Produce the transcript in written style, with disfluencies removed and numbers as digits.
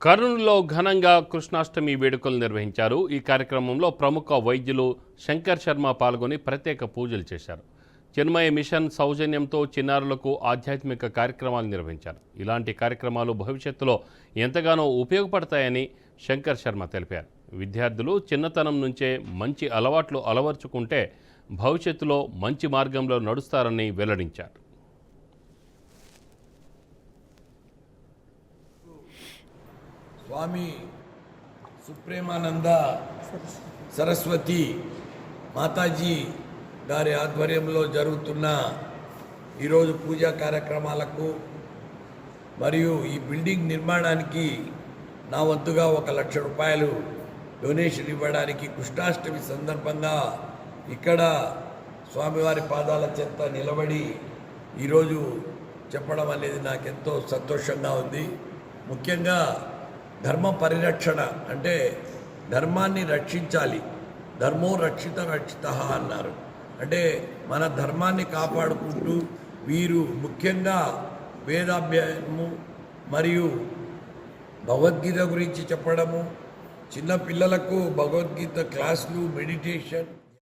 కర్నూలులో ఘనంగా కృష్ణాష్టమి వేడుకలు నిర్వహించారు. ఈ కార్యక్రమంలో ప్రముఖ వైద్యులు శంకర్ శర్మ పాల్గొని ప్రత్యేక పూజలు చేశారు. చిన్మయ మిషన్ సౌజన్యంతో చిన్నారులకు ఆధ్యాత్మిక కార్యక్రమాలు నిర్వహించారు. ఇలాంటి కార్యక్రమాలు భవిష్యత్తులో ఎంతగానో ఉపయోగపడతాయని శంకర్ శర్మ తెలిపారు. విద్యార్థులు చిన్నతనం నుంచే మంచి అలవాట్లు అలవర్చుకుంటే భవిష్యత్తులో మంచి మార్గంలో నడుస్తారని వెల్లడించారు. స్వామి సుప్రేమానంద సరస్వతి మాతాజీ గారి ఆధ్వర్యంలో జరుగుతున్న ఈరోజు పూజా కార్యక్రమాలకు మరియు ఈ బిల్డింగ్ నిర్మాణానికి నా వంతుగా 1 లక్ష రూపాయలు డొనేషన్ ఇవ్వడానికి కృష్ణాష్టమి సందర్భంగా ఇక్కడ స్వామివారి పాదాల చెంత నిలబడి ఈరోజు చెప్పడం అనేది నాకెంతో సంతోషంగా ఉంది. ముఖ్యంగా ధర్మ పరిరక్షణ అంటే ధర్మాన్ని రక్షించాలి. ధర్మో రక్షిత రక్షిత అన్నారు. అంటే మన ధర్మాన్ని కాపాడుకుంటూ వీరు ముఖ్యంగా వేదాభ్యాసము మరియు భగవద్గీత గురించి చెప్పడము, చిన్న పిల్లలకు భగవద్గీత క్లాసులు, మెడిటేషన్